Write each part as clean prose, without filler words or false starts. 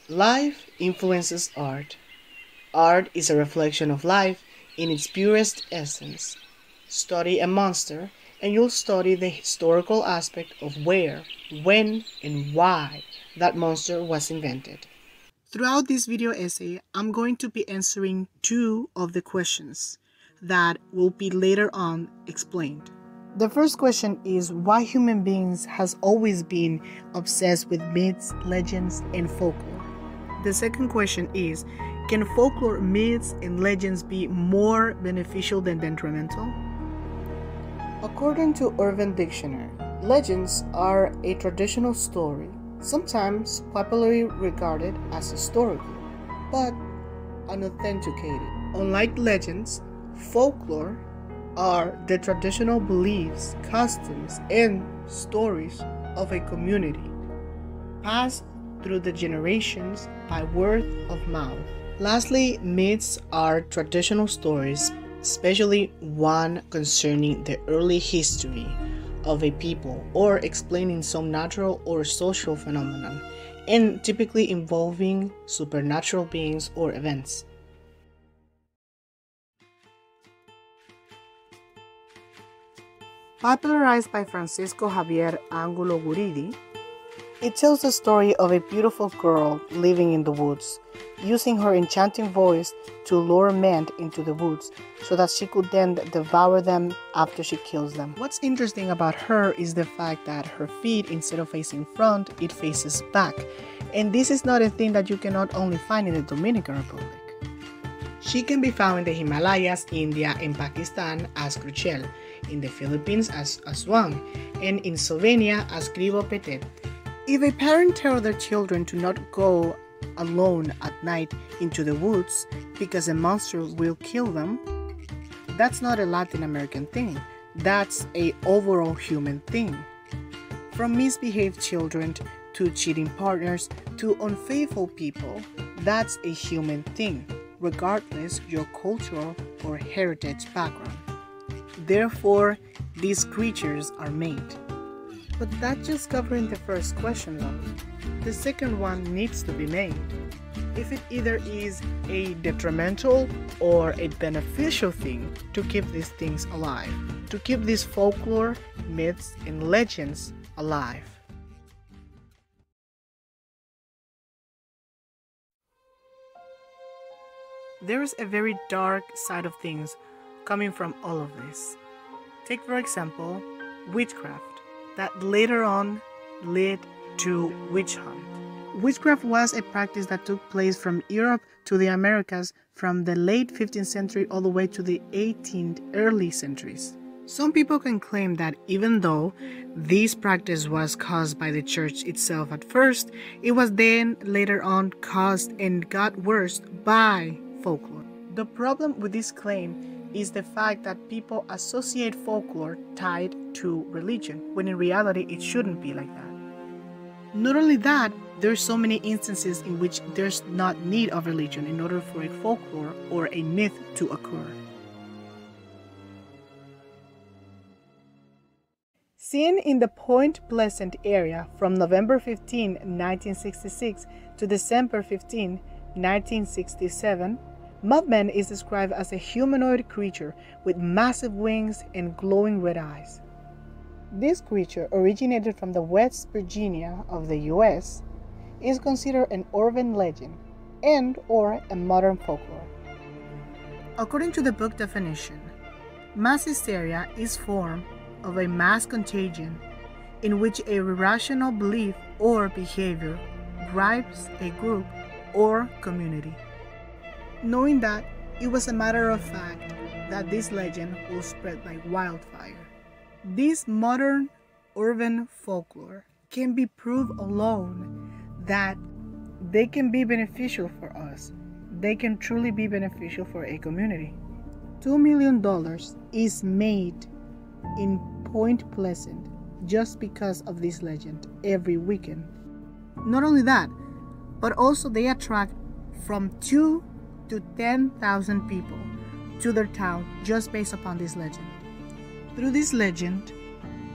Life influences art. Art is a reflection of life in its purest essence. Study a monster, and you'll study the historical aspect of where, when, and why that monster was invented. Throughout this video essay, I'm going to be answering two of the questions that will be later on explained. The first question is why human beings has always been obsessed with myths, legends, and folklore. The second question is, can folklore, myths, and legends be more beneficial than detrimental? According to Urban Dictionary, legends are a traditional story, sometimes popularly regarded as historical, but unauthenticated. Unlike legends, folklore are the traditional beliefs, customs, and stories of a community, passed through the generations by word of mouth. Lastly, myths are traditional stories, especially one concerning the early history of a people or explaining some natural or social phenomenon, and typically involving supernatural beings or events. Popularized by Francisco Javier Angulo Guridi, it tells the story of a beautiful girl living in the woods, using her enchanting voice to lure men into the woods so that she could then devour them after she kills them. What's interesting about her is the fact that her feet, instead of facing front, it faces back. And this is not a thing that you can not only find in the Dominican Republic. She can be found in the Himalayas, India, and Pakistan as Cruchel, in the Philippines as Aswang, and in Slovenia as Krivo Petet. If a parent tells their children to not go alone at night into the woods because a monster will kill them, that's not a Latin American thing. That's an overall human thing. From misbehaved children to cheating partners to unfaithful people, that's a human thing, regardless your cultural or heritage background. Therefore, these creatures are made. But that's just covering the first question though. The second one needs to be made. If it either is a detrimental or a beneficial thing to keep these things alive, to keep these folklore, myths, and legends alive. There is a very dark side of things coming from all of this. Take for example, witchcraft, that later on led to witch hunt. Witchcraft was a practice that took place from Europe to the Americas from the late 15th century all the way to the 18th early centuries. Some people can claim that even though this practice was caused by the church itself at first, it was then later on caused and got worse by folklore. The problem with this claim is the fact that people associate folklore tied to religion, when in reality it shouldn't be like that. Not only that, there's so many instances in which there's not need of religion in order for a folklore or a myth to occur. Seen in the Point Pleasant area from November 15, 1966 to December 15, 1967, Mothman is described as a humanoid creature with massive wings and glowing red eyes. This creature, originated from the West Virginia of the US, is considered an urban legend and or a modern folklore. According to the book definition, mass hysteria is form of a mass contagion in which a irrational belief or behavior drives a group or community. Knowing that, it was a matter of fact that this legend will spread like wildfire. This modern urban folklore can be proof alone that they can be beneficial for us. They can truly be beneficial for a community. $2 million is made in Point Pleasant just because of this legend every weekend. Not only that, but also they attract from 2 to 10,000 people to their town just based upon this legend. Through this legend,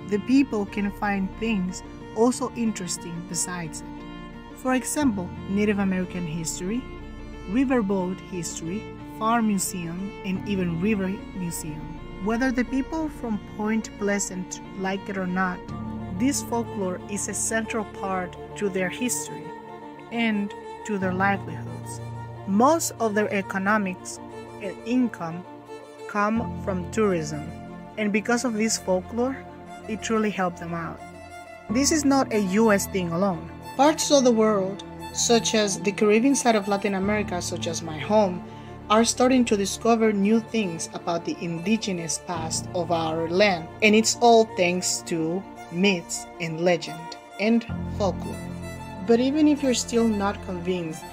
the people can find things also interesting besides it. For example, Native American history, riverboat history, farm museum, and even river museum. Whether the people from Point Pleasant like it or not, this folklore is a central part to their history and to their livelihoods. Most of their economics and income come from tourism, and because of this folklore, it truly helped them out. This is not a US thing alone. Parts of the world, such as the Caribbean side of Latin America, such as my home, are starting to discover new things about the indigenous past of our land, and it's all thanks to myths and legend and folklore. But even if you're still not convinced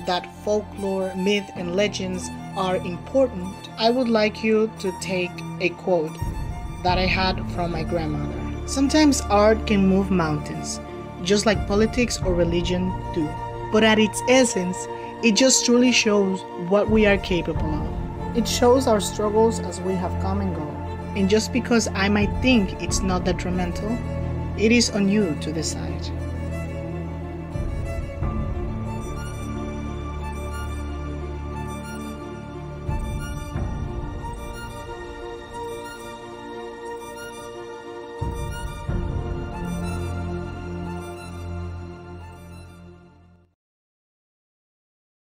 that folklore, myth, and legends are important, I would like you to take a quote that I had from my grandmother. Sometimes art can move mountains, just like politics or religion do. But at its essence, it just truly shows what we are capable of. It shows our struggles as we have come and gone. And just because I might think it's not detrimental, it is on you to decide.